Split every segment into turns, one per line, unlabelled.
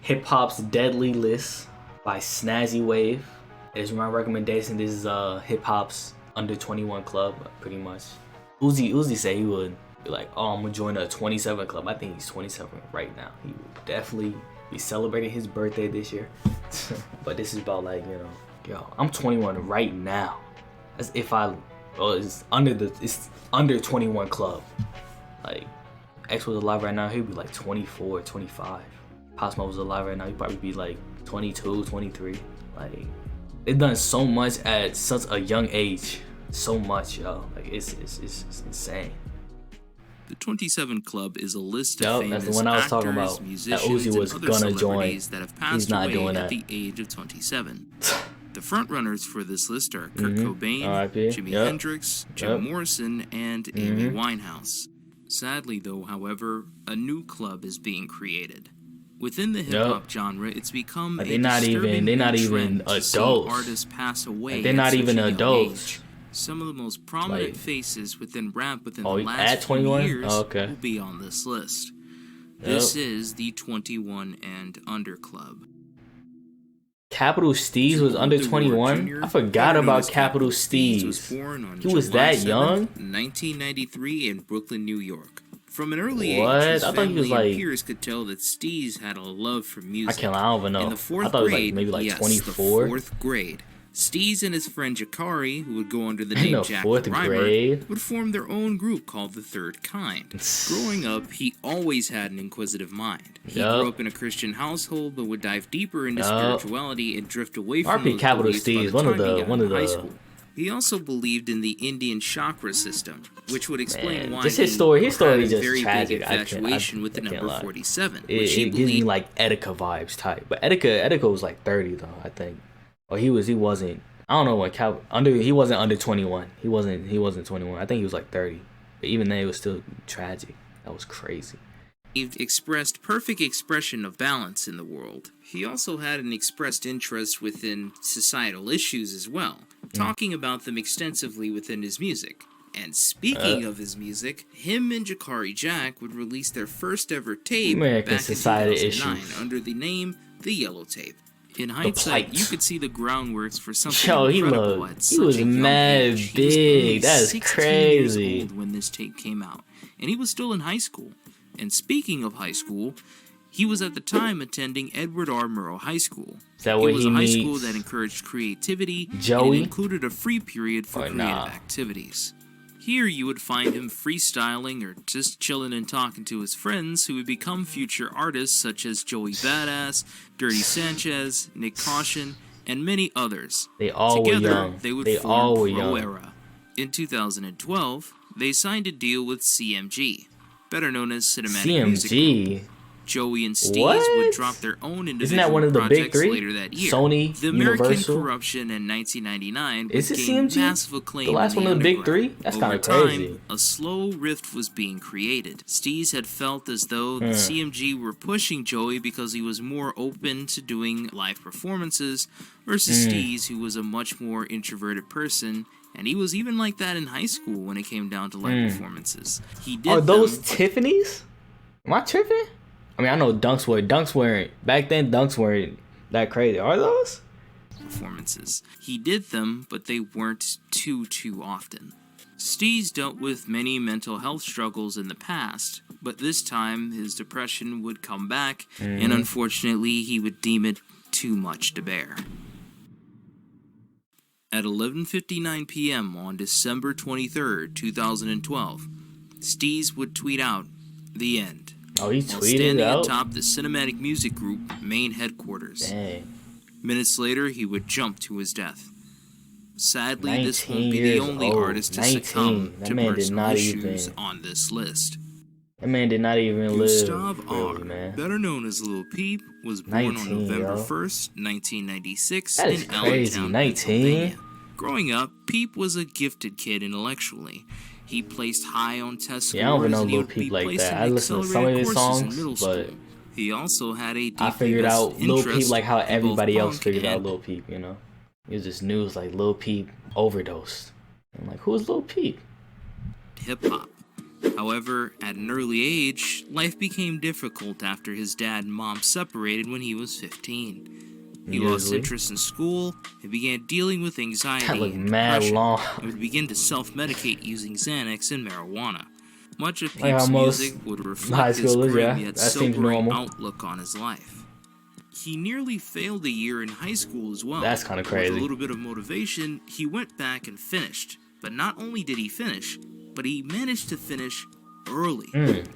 Hip Hop's Deadly List by Snazzy Wave. Is my recommendation. This is Hip Hop's under 21 club, pretty much. Uzi said he would be like, oh, I'm gonna join a 27 club. I think he's 27 right now. He would definitely be celebrating his birthday this year. But this is about like, you know, yo, I'm 21 right now. As if it's under 21 club. Like, X was alive right now, he'd be like 24, 25. Pop Smoke was alive right now, he'd probably be like 22, 23. Like, they've done so much at such a young age. So much, yo. Like, it's insane.
The 27 Club is a list of famous
that's the one I was
actors,
talking about.
musicians,
That Uzi was
and other
gonna join.
celebrities that have passed
He's not
away
doing
at
that.
the age of 27. The frontrunners for this list are Kurt Cobain,
R.I.P.
Jimi Hendrix, Jim Morrison, and Amy Winehouse. Sadly, though, however, a new club is being created. Within the hip-hop genre, it's become a disturbing trend to see artists pass away
they're not even adults.
Age. Some of the most prominent faces within rap within the last
at 21?
few years
will
be on this list. This is the 21 and Under Club.
Capital Steez was under 21? I forgot about Capital Steez. He was that young?
1993 in Brooklyn, New York. From an early
What?
age, his
I thought he was
family and
like...
peers could tell that Steez had a love for music.
I don't even know.
In the fourth
I thought
grade,
it was like maybe like
yes,
24.
the fourth grade, Steez and his friend Jakari, who would go under the name Jack
fourth
the Rhymer,
grade?
would form their own group called The Third Kind. Growing up, he always had an inquisitive mind. He grew up in a Christian household, but would dive deeper into spirituality and drift away from those
Capital
beliefs by
Steez,
the time he got into high school. He also believed in the Indian chakra system, which would explain why
his story
had a
is just
very
tragic.
big infatuation with the number 47.
It gives me like Etika vibes type, but Etika was like 30 though, I think. Or he wasn't. I don't know when he wasn't under 21. He wasn't 21. I think he was like 30. But even then, it was still tragic. That was crazy.
He expressed perfect expression of balance in the world. He also had an expressed interest within societal issues as well, talking about them extensively within his music. And speaking of his music, him and Jakari Jack would release their first ever tape back in 2009 under the name The Yellow Tape. In hindsight, you could see the groundworks for something incredible at such a young age.
Big. That's
16
crazy.
years old when this tape came out, and he was still in high school. And speaking of high school, he was at the time attending Edward R. Murrow High School.
Is that where
it was
he
a high
meets
school that encouraged creativity
Joey?
and included a free period for creative activities. Here you would find him freestyling or just chilling and talking to his friends who would become future artists such as Joey Badass, Dirty Sanchez, Nick Caution, and many others.
They all
Together,
were young.
They would
they
form
all were
Pro
young.
Era. In 2012, they signed a deal with CMG, better known as Cinematic Music Group. Joey and Steez would drop their own individual
Isn't that one of the big three?
Later that year.
Sony,
the American
Universal?
Corruption in 1999
Is it
gained
CMG?
massive acclaim.
The last one of the big three? That's kind of crazy.
Time, a slow rift was being created. Steez had felt as though the CMG were pushing Joey because he was more open to doing live performances versus Steez, who was a much more introverted person. And he was even like that in high school when it came down to live performances. He did.
Are those Tiffany's? Am I tripping? I mean, I know Dunks weren't back then. Dunks weren't that crazy. Are those
performances? He did them, but they weren't too often. Steez dealt with many mental health struggles in the past, but this time his depression would come back, and unfortunately, he would deem it too much to bear. At 11:59 p.m. on December 23rd, 2012, Steez would tweet out, "The end."
Oh, he
while
tweeted
standing
out?
atop the Cinematic Music Group main headquarters.
Dang.
Minutes later, he would jump to his death. Sadly, this
19
won't be the
years
only
old.
artist to
19.
succumb
That
to
man did
personal
not
issues
even-
on this list.
That man did not even
Gustav
live.
R.,
Really, man.
better known as Lil Peep, was born
19,
on November
yo.
1st, 1996
That is
in
crazy.
Allentown,
19?
Pennsylvania. Growing up, Peep was a gifted kid intellectually. He placed high on test scores,
Yeah, I don't even know
and he
Lil
would be
Peep like
placed
that.
in
I listen to some of
accelerated
his
courses in
songs,
middle
but
school. He also had a
I figured out Lil Peep like how
in both
everybody else
punk
figured out
and
Lil Peep, you know? It was just news like Lil Peep overdosed. I'm like, who's Lil Peep?
hip-hop. However, at an early age, life became difficult after his dad and mom separated when he was 15. He lost interest in school and began dealing with anxiety and depression, and would begin to self-medicate using Xanax and marijuana. Much of Peep's music would reflect his grim yet sobering outlook on his life. He nearly failed a year in high school as well.
That's kind of crazy.
With a little bit of motivation, he went back and finished. But not only did he finish, but he managed to finish early.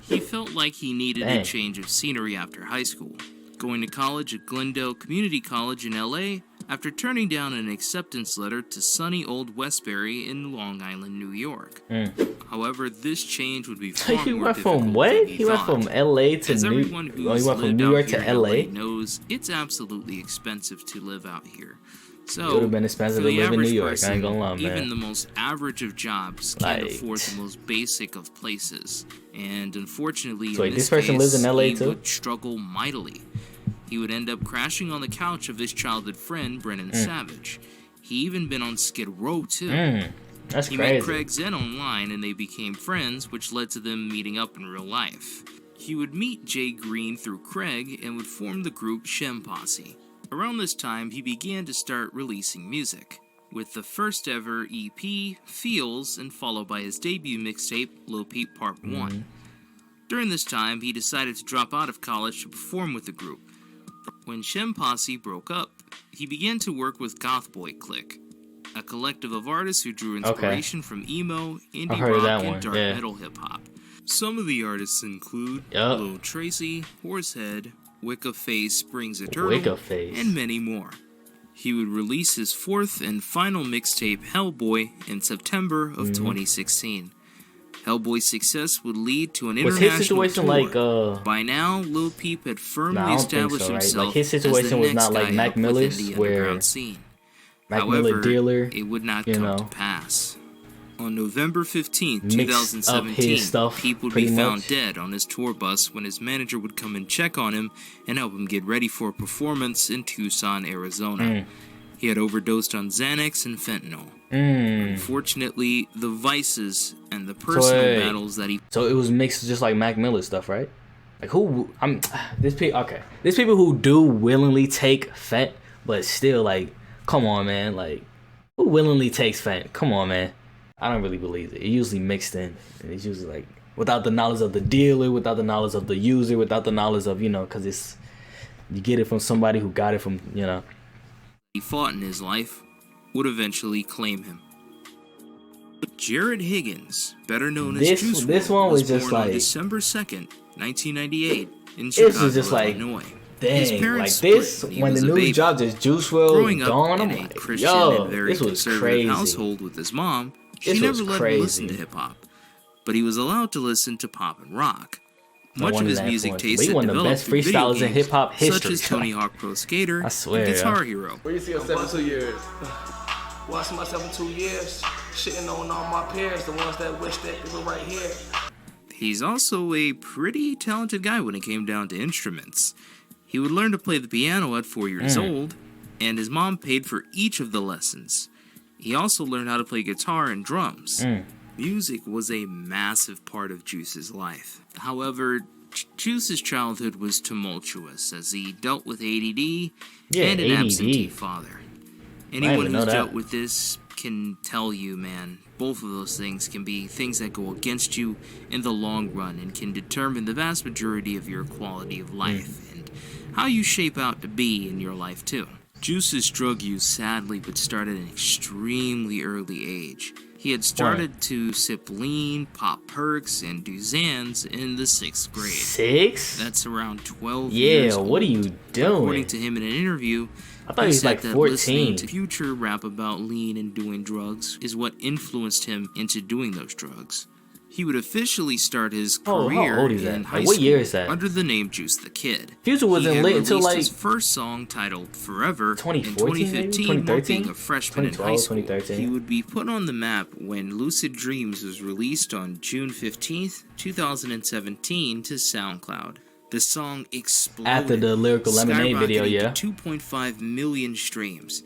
He felt like he needed a change of scenery after high school, going to college at Glendale Community College in LA after turning down an acceptance letter to sunny old Westbury in Long Island, New York. However, this change would be far more difficult than he
went from LA to
As everyone who's lived
New York
out
to
here
LA.
in knows, it's absolutely expensive to live out here. So,
it would have been expensive to live in New York, I ain't gonna lie, man.
Even the most average of jobs can't afford the most basic of places. And unfortunately,
So
in
this person lives in LA
he
too?
would struggle mightily. He would end up crashing on the couch of his childhood friend, Brennan Savage. He even been on Skid Row too.
That's
He
crazy.
met Craig Zen online and they became friends, which led to them meeting up in real life. He would meet Jay Green through Craig and would form the group Shem Posse. Around this time, he began to start releasing music, with the first ever EP, Feels, and followed by his debut mixtape, Lil Peep Part 1. During this time, he decided to drop out of college to perform with the group. When Shem Posse broke up, he began to work with Goth Boy Clique, a collective of artists who drew inspiration from emo, indie rock, and dark metal hip-hop. Some of the artists include Lil Tracy, Horsehead, Wicca Face Brings Eternal, and many more. He would release his fourth and final mixtape, Hellboy, in September of 2016. Hellboy's success would lead to an international tour. By now, Lil Peep had firmly established himself
like his situation
as the
was
next
not like
guy
Mac
up within
Miller's,
the
where
underground scene.
Mac Miller dealer,
it would not come to pass. On November 15, 2017, Peep would be found dead on his tour bus when his manager would come and check on him and help him get ready for a performance in Tucson, Arizona. He had overdosed on Xanax and fentanyl. Unfortunately, the vices and the personal battles that he...
So it was mixed just like Mac Miller stuff, right? Like there's people who do willingly take fent, but still, like, come on, man. Like, who willingly takes fent? Come on, man. I don't really believe it. It's usually mixed in. And it's usually like without the knowledge of the dealer, without the knowledge of the user, without the knowledge of, because it's, you get it from somebody who got it from,
he fought in his life would eventually claim him. Jared Higgins, better known as Juice WRLD, was just born on December 2nd, 1998 in Chicago, Illinois.
Dang, like this, when the news dropped, this Juice WRLD gone, I'm like,
Christian
yo,
and very
this was
conservative
crazy.
Household with his mom, she never let him listen to hip-hop, but he was allowed to listen to pop and rock. Much of his music taste had developed through video games,
hip-hop history,
such as Tony Hawk Pro Skater,
I swear,
and Guitar Hero.
Where you see yourself in 2 years? Well, I see myself in 2 years, shitting on all my peers, the ones that wish that they were right here.
He's also a pretty talented guy when it came down to instruments. He would learn to play the piano at 4 years old, and his mom paid for each of the lessons. He also learned how to play guitar and drums. Music was a massive part of Juice's life. However, Juice's childhood was tumultuous as he dealt with ADD and an absentee father. Anyone who's dealt with this can tell you, man, both of those things can be things that go against you in the long run and can determine the vast majority of your quality of life and how you shape out to be in your life too. Juice's drug use sadly would start at an extremely early age. He had started to sip lean, pop perks, and do Xans in the 6th grade.
6?
That's around 12 years old.
Yeah, what are you doing?
According to him in an interview,
I thought he was like 14.
Listening to Future rap about lean and doing drugs is what influenced him into doing those drugs. He would officially start his career in high school
what year is that?
under the name Juice the Kid.
Future wasn't late until like
his first song titled Forever
2014,
in 2015, while being a freshman in high school.
2013.
He would be put on the map when Lucid Dreams was released on June 15th, 2017 to SoundCloud. The song exploded
after the Lyrical Lemonade video,
to 2.5 million streams.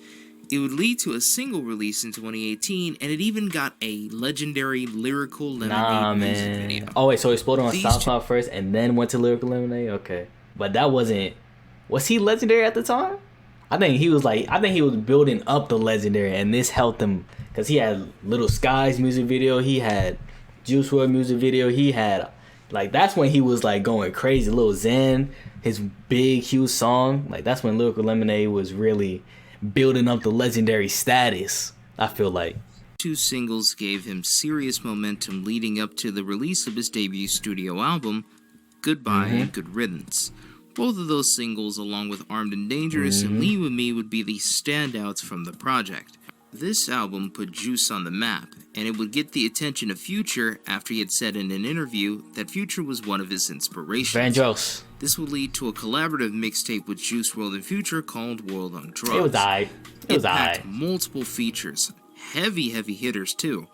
It would lead to a single release in 2018, and it even got a legendary Lyrical Lemonade music video.
Oh wait, so it exploded on SoundCloud first and then went to Lyrical Lemonade? Okay. But that wasn't... Was he legendary at the time? I think he was building up the legendary, and this helped him because he had Little Sky's music video, he had Juice WRLD music video, he had like, that's when he was like going crazy. Lil Xan, his big huge song, like that's when Lyrical Lemonade was really building up the legendary status, I feel like.
2 singles gave him serious momentum leading up to the release of his debut studio album, Goodbye and Good Riddance. Both of those singles, along with Armed and Dangerous and Lean With Me, would be the standouts from the project. This album put Juice on the map, and it would get the attention of Future after he had said in an interview that Future was one of his inspirations.
Vandross.
This would lead to a collaborative mixtape with Juice WRLD and Future called World on Drugs.
It was aight.
It packed multiple features, heavy hitters too,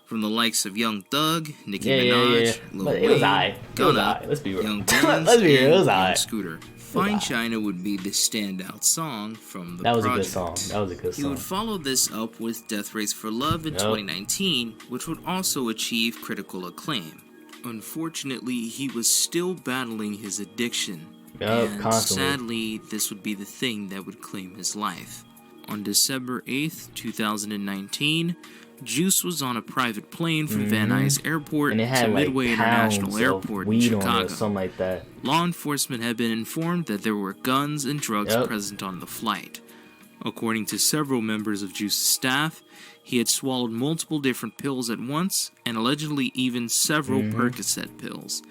from the likes of Young Thug, Nicki Minaj, Lil Wayne,
it was aight.
Gunna,
Let's be real.
Young Guns,
Let's be real. It was
and Young
aight.
Scooter. Fine China would be the standout song from the project.
That was a good song. That was a good song.
He would follow this up with Death Race for Love in 2019, which would also achieve critical acclaim. Unfortunately, he was still battling his addiction, and
constantly.
sadly, this would be the thing that would claim his life. On December 8th, 2019, Juice was on a private plane from Van Nuys Airport
and it had,
to Midway International Airport in Chicago.
Something like that.
Law enforcement had been informed that there were guns and drugs present on the flight. According to several members of Juice's staff, he had swallowed multiple different pills at once, and allegedly even several Percocet pills.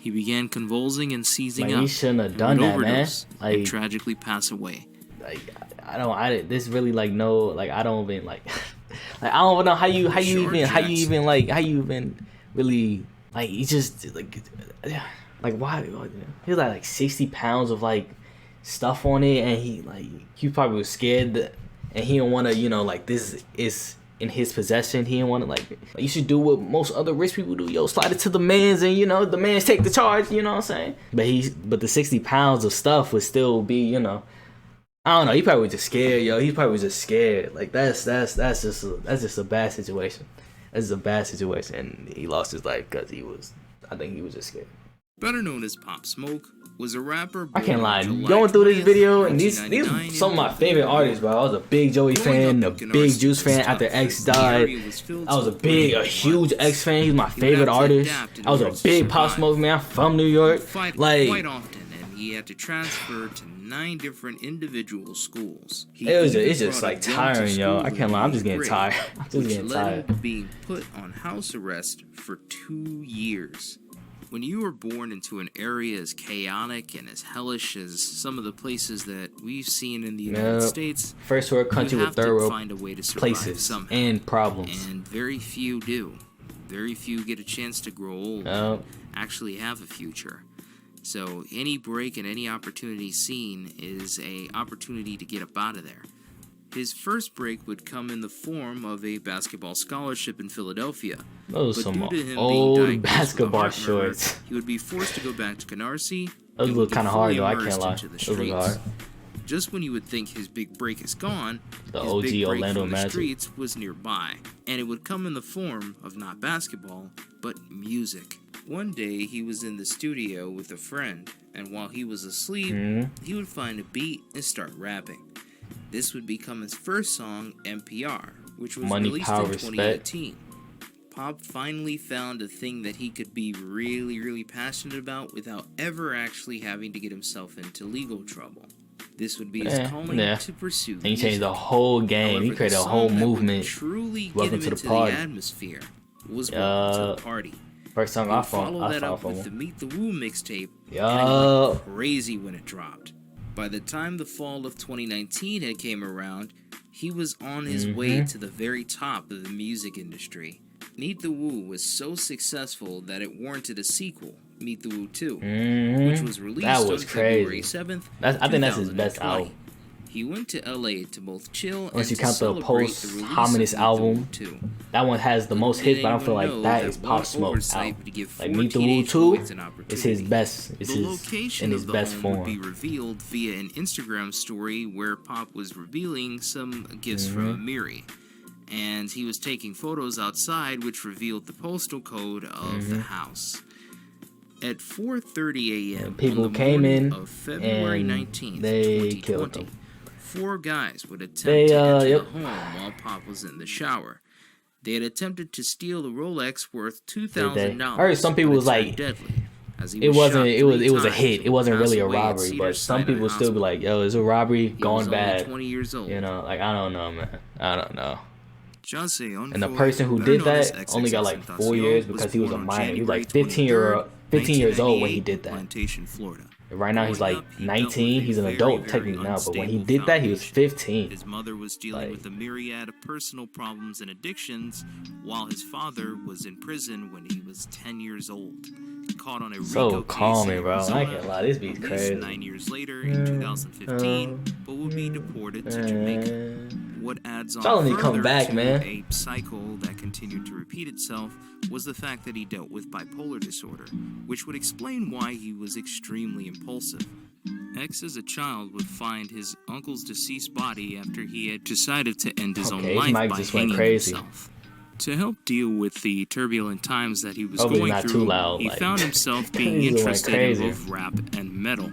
He began convulsing and seizing up.
He shouldn't have done that, man.
And tragically pass away.
Like, I don't even like like, I don't know how you even really like, you just like why he was like 60 pounds of like stuff on it, and he probably was scared and he didn't want to, like, this is in his possession. He didn't want to, like, you should do what most other rich people do, slide it to the mans, and the mans take the charge, you know what I'm saying? But the 60 pounds of stuff would still be, I don't know. He probably was just scared, yo. He probably was just scared. Like, that's just a bad situation. That's a bad situation, and he lost his life because I think he was just scared.
Better known as Pop Smoke, was a rapper.
I can't lie. Going through this video, and these are some of my favorite artists, bro. I was a big Joey fan, a big Juice fan after X died. I was a huge X fan. He's my favorite artist. I was a big Pop Smoke man. I'm from New York. Like,
quite often, and he had to transfer to 9 different individual schools.
It's just like tiring, yo. I can't lie. I'm just getting tired. I'm just getting tired.
Being put on house arrest for 2 years. When you were born into an area as chaotic and as hellish as some of the places that we've seen in the United States,
first world country with third world
find a way to survive
places
somehow.
And problems,
and very few do. Very few get a chance to grow old and actually have a future. So any break and any opportunity seen is a opportunity to get up out of there. His first break would come in the form of a basketball scholarship in Philadelphia.
Those
but
some
due to him
old
being
basketball shorts.
He would be forced to go back to Canarsie.
Those look kind of hard though. I can't lie. Those look hard.
Just when you would think his big break is gone,
the
his
OG
big break
Orlando
from the
Magic
streets was nearby, and it would come in the form of not basketball, but music. One day, he was in the studio with a friend, and while he was asleep, he would find a beat and start rapping. This would become his first song, NPR, which was released in 2018. Pop finally found a thing that he could be really passionate about without ever actually having to get himself into legal trouble. This would be his calling to pursue.
And he changed the whole game. He created a whole movement.
Truly
Welcome
get him
to the
into
party.
The atmosphere was Welcome to the Party.
First song I
followed that up
from
with the Meet the Woo mixtape.
Yo,
and it went crazy when it dropped. By the time the fall of 2019 had came around, he was on his way to the very top of the music industry. Meet the Woo was so successful that it warranted a sequel, Meet the Woo 2, which was released on February 7th,
I think that's his best album.
He went to LA to both chill
Unless
and
you
to
count the
celebrate the release
post-hominous
of
album.
Meet the Woo 2.
That one has the most hits, but I don't feel like that is Pop Smoke out. Like Meet the Woo 2 is his best. It's
The
his
location
in his
of the
best
home would be
form.
revealed via an Instagram story where Pop was revealing some gifts from Amiri. And he was taking photos outside which revealed the postal code of the house. At 4:30 a.m.
People
on the
came
morning
in
of February
and
19th,
they killed
2020,
them.
4 guys would attempt
They,
to enter
yep.
the home while Pop was in the shower. They had attempted to steal the Rolex worth $2,000.
I heard some people
but
was
it turned
like,
deadly, as he
it wasn't.
shot
It was
3
a
times
hit. It
and
wasn't really
passed
a
away at
robbery. But some
Cedars-Sinai
people still be
Hospital.
like, "Yo, it's a robbery
He
gone
was only
bad."
20 years old.
You know, like I don't know, man. I don't know.
Jose
And the person who did that only got like 4 years because he was a minor. He was like 15 years old when he did that.
Plantation, Florida.
Right now he's like 19. He's an adult technically now, but when he did that, he was 15.
His mother was dealing with a myriad of personal problems and addictions, while his father was in prison when he was 10 years old. Caught on a
So
RICO
calming,
case in
bro. I
Arizona,
can't lie. This beat's
released
crazy.
9 years later in 2015, but would be deported to Jamaica. What adds on
Y'all need to
further
come back,
to
man.
a cycle that continued to repeat itself was the fact that he dealt with bipolar disorder, which would explain why he was extremely impulsive. X as a child would find his uncle's deceased body after he had decided to end his own life by hanging himself. To help deal with the turbulent times that he was going through, he found himself being interested in both rap and metal.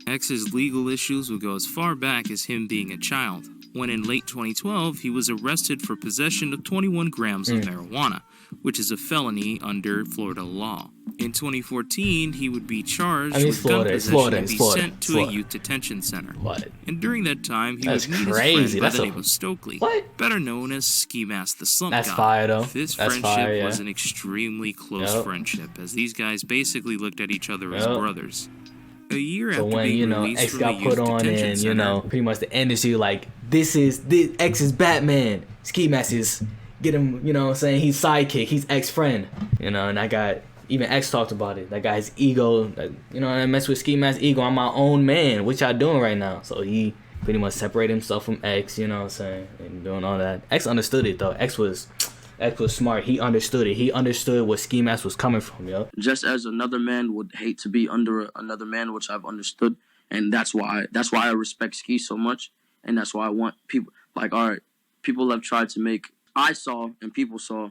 X's legal issues would go as far back as him being a child, when in late 2012 he was arrested for possession of 21 grams of marijuana, which is a felony under Florida law. In 2014, he would be charged with gun possession and be sent to a youth detention center.
What?
And during that time, he
That's
would meet
crazy.
his friend by
That's
the
a-
name of Stokely,
What?
better known as Ski Mask the Slump
That's
God.
fire, though.
This
That's
friendship
fire, yeah.
was an extremely close
Yep.
friendship, as these guys basically looked at each other as
Yep.
brothers. A year
So
after
when,
being
you know,
released
X
from
got
the
put
youth
on
detention
and,
center,
you know, pretty much the industry, like, this X is Batman. Ski Mask is, get him, you know what I'm saying? He's sidekick. He's X friend. You know, and I got, even X talked about it. That guy's ego, like, you know, I mess with Ski Mask's ego. I'm my own man. What y'all doing right now? So he pretty much separated himself from X, you know what I'm saying? And doing all that. X understood it, though. X was smart. He understood it. He understood where Ski Mask was coming from, yo.
Just as another man would hate to be under another man, which I've understood, and that's why I respect Ski so much, and that's why I want people like, all right, people have tried to make, I saw and people saw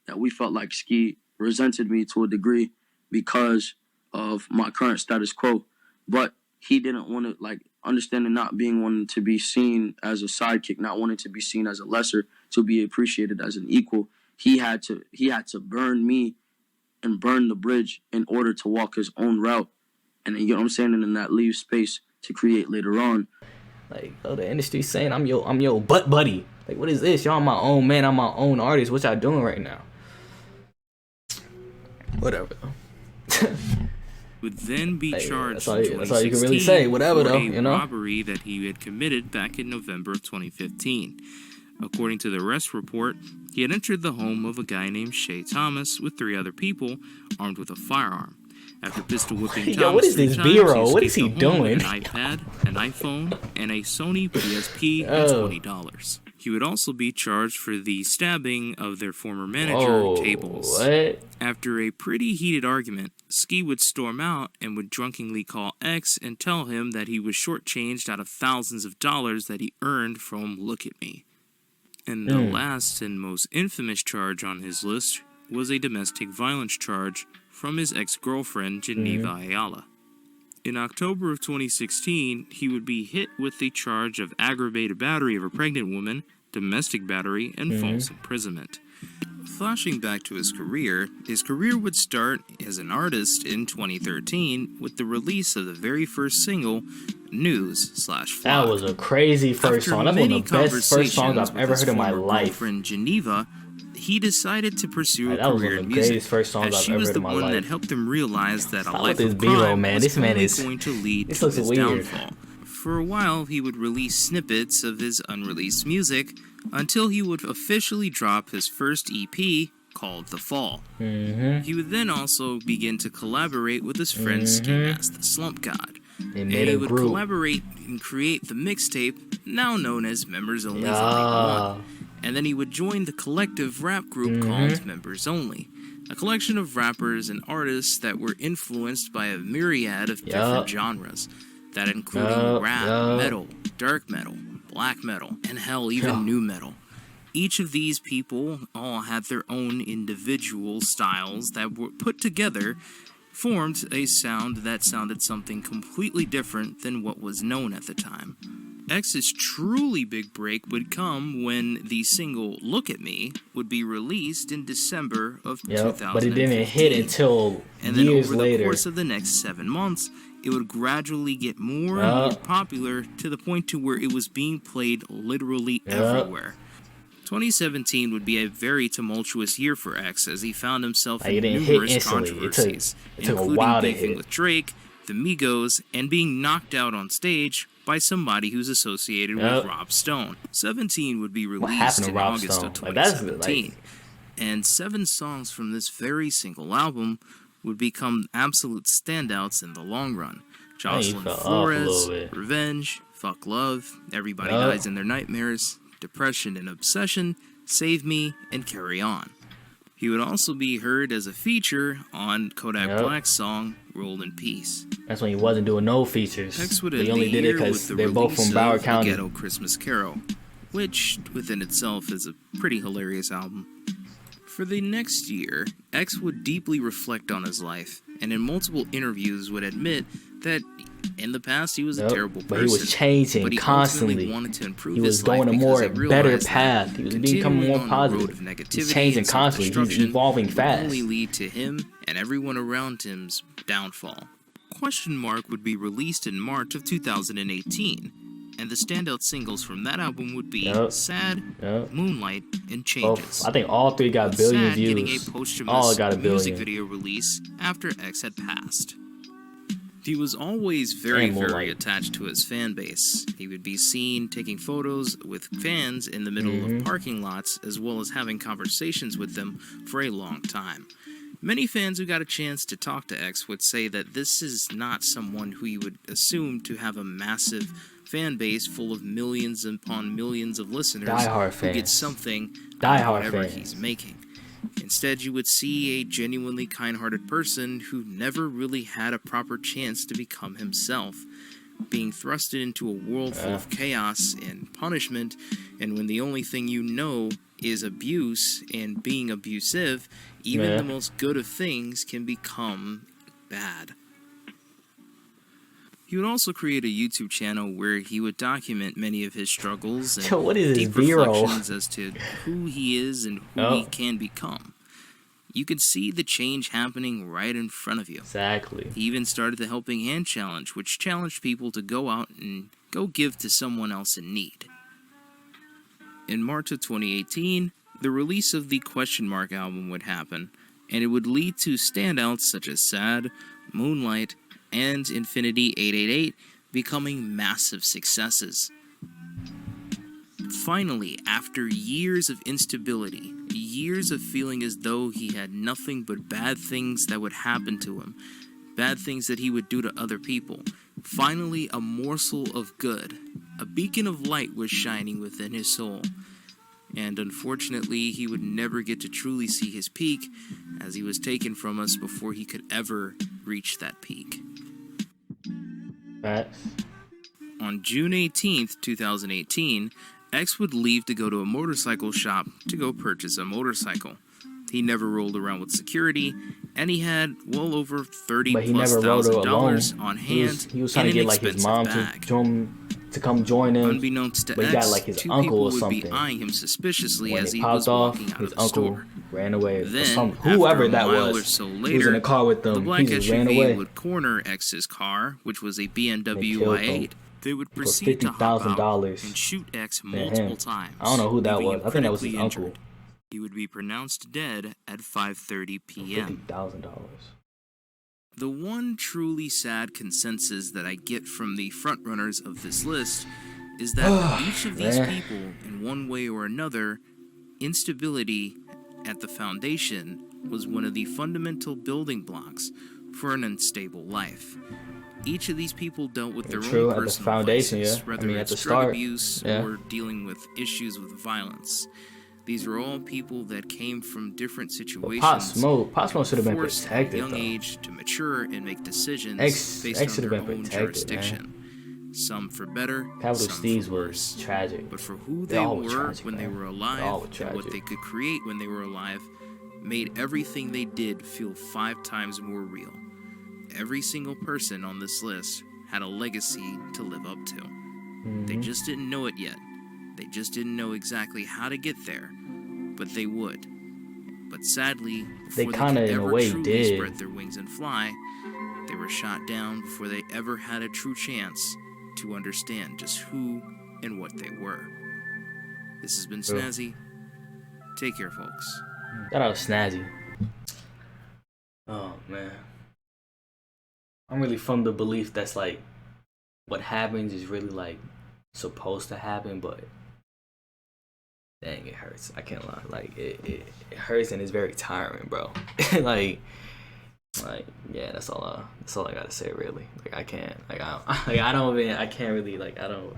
that we felt like Ski resented me to a degree because of my current status quo, but he didn't want to, like, understanding not being wanting to be seen as a sidekick, not wanting to be seen as a lesser, to be appreciated as an equal. He had to burn me and burn the bridge in order to walk his own route. And you know what I'm saying? And then that leaves space to create later on.
Like, oh, the industry's saying I'm your butt buddy. Like, what is this? Y'all my own man. I'm my own artist. What y'all doing right now? Whatever.
would then be
Hey,
charged
that's all you-
in
that's all you can really
2016
say, whatever,
for
though,
a
you know?
robbery that he had committed back in November of 2015. According to the arrest report, he had entered the home of a guy named Shay Thomas with 3 other people armed with a firearm. After pistol whipping Thomas
Yo, what is
3
this
times,
B-roll?
he
What is
escaped
he
the home with
doing?
An iPad, an iPhone, and a Sony PSP and
Oh.
$20. He would also be charged for the stabbing of their former manager, Tables.
What?
After a pretty heated argument, Ski would storm out and would drunkenly call X and tell him that he was shortchanged out of thousands of dollars that he earned from Look At Me. And the last and most infamous charge on his list was a domestic violence charge from his ex-girlfriend, Geneva Ayala. In October of 2016, he would be hit with the charge of aggravated battery of a pregnant woman, domestic battery, and false imprisonment. Flashing back to his career would start as an artist in 2013 with the release of the very first single, News/Flop.
That was a crazy first song. That's one of the best first songs I've ever heard in my life.
Girlfriend Geneva, he decided to pursue a
That was
career
one of
in
the
music,
greatest first songs
as
I've
she
ever
was
heard
the
in my
one
life.
that helped him realize that a
Stop
life
with this
of
B-roll,
crime
man.
was
This man
only
is-
going to lead
this
to
looks
his
weird.
downfall. For a while, he would release snippets of his unreleased music until he would officially drop his first EP called The Fall. He would then also begin to collaborate with his friend Ski Mask the Slump God.
They
and
made
he
a
would
group.
collaborate and create the mixtape, now known as Members Only Volume
Yeah.
1. And then he would join the collective rap group called Members Only, a collection of rappers and artists that were influenced by a myriad of different genres, that including rap, metal, dark metal, black metal, and hell, even new metal. Each of these people all had their own individual styles that were put together, formed a sound that sounded something completely different than what was known at the time. X's truly big break would come when the single Look at Me would be released in December of 2015.
But it didn't hit until
and then
years
over
later.
the course of the next 7 months, it would gradually get more and more popular to the point to where it was being played literally everywhere. 2017 would be a very tumultuous year for X as he found himself in numerous controversies,
it took
including
a while to
beefing
hit.
with Drake, the Migos, and being knocked out on stage by somebody who's associated with Rob Stone. 17 would be released in August of 2017, and 7 songs from this very single album would become absolute standouts in the long run. Jocelyn Flores, Revenge, Fuck Love, Everybody Dies in Their Nightmares, Depression and Obsession, Save Me, and Carry On. He would also be heard as a feature on Kodak Black's song Roll in Peace.
That's when he wasn't doing no features.
X would
They only did it because they're both from Broward County.
Ghetto Christmas Carol, which within itself is a pretty hilarious album. For the next year, X would deeply reflect on his life, and in multiple interviews would admit that in the past he was a terrible person.
But he was changing constantly.
Wanted to improve
he was
his
going
life
a more
because he
better path. He was becoming more positive. He's changing constantly. He's evolving fast.
Only lead to him and everyone around him's downfall. Question Mark would be released in March of 2018, and the standout singles from that album would be Sad, Moonlight, and Changes.
I think all 3 got billion
Sad
views.
Getting a posthumous
All got a billion.
music video release after X had passed. He was always very attached to his fan base. He would be seen taking photos with fans in the middle of parking lots, as well as having conversations with them for a long time. Many fans who got a chance to talk to X would say that this is not someone who you would assume to have a massive fan base full of millions upon millions of listeners who get something out of whatever he's making. Instead, you would see a genuinely kind-hearted person who never really had a proper chance to become himself, being thrusted into a world full of chaos and punishment, and when the only thing you know is abuse and being abusive, even the most good of things can become bad. He would also create a YouTube channel where he would document many of his struggles and
what is
deep reflections as to who he is and who he can become. You could see the change happening right in front of you.
Exactly.
He even started the Helping Hand Challenge, which challenged people to go out and go give to someone else in need. In March of 2018, the release of the Question Mark album would happen, and it would lead to standouts such as Sad, Moonlight, and Infinity 888 becoming massive successes. Finally, after years of instability, years of feeling as though he had nothing but bad things that would happen to him, bad things that he would do to other people, finally a morsel of good, a beacon of light was shining within his soul. And unfortunately, he would never get to truly see his peak, as he was taken from us before he could ever reach that peak. On June 18th, 2018, X would leave to go to a motorcycle shop to go purchase a motorcycle. He never rolled around with security, and he had well over $30,000 on hand.
He was trying to get like his mom to come join him.
Unbeknownst to
but he
X,
got like his
2
uncle
people
or
would
something.
be eyeing him suspiciously
When
as
he
he
popped
was
off,
walking out
his
of the
uncle
store.
ran away.
Then,
Whoever
after
that
a mile
was,
or so
he was
later,
in a car with them.
the black
He just ran
SUV
away.
would corner X's car, which was a BMW
killed
i8.
him.
They would
For
proceed to hop out
$50,000
and shoot X
to
multiple
him.
times.
I don't know who that
leaving
was.
him
I think that was his
critically
uncle.
injured. He would be pronounced dead at 5:30 p.m.
$50,000.
The one truly sad consensus that I get from the frontrunners of this list is that each of these people, in one way or another, instability at the foundation was one of the fundamental building blocks for an unstable life. Each of these people dealt with their
True,
own
at the
personal
foundation,
vices,
yeah. I
whether
mean, at
it's
the
drug
start,
abuse
yeah.
or dealing with issues with violence. These were all people that came from different situations.
Pop Smoke should have been
forced
protected,
at a young
though.
age to mature and make decisions based
X
on
should have
their
been
own
protected,
jurisdiction. Some for better,
Capital
some
Steez
for worse.
was tragic.
But for who
They
they
all were
were
tragic,
when they
man.
were
They all
alive
were
and what
tragic.
they could create when they were alive made everything they did feel 5 times more real. Every single person on this list had a legacy to live up to. They just didn't know it yet. They just didn't know exactly how to get there, but they would. But sadly,
They
before
kinda,
could
in a
ever
way,
truly
did.
spread their wings and fly, they were shot down before they ever had a true chance to understand just who and what they were. This has been
True.
Snazzy. Take care, folks.
Shout out Snazzy. Oh man, I'm really from the belief that's like what happens is really like supposed to happen, but dang, it hurts. I can't lie. Like it hurts and it's very tiring, bro. like yeah, that's all I gotta say really. Like I can't, like I don't even, I can't really, like I don't.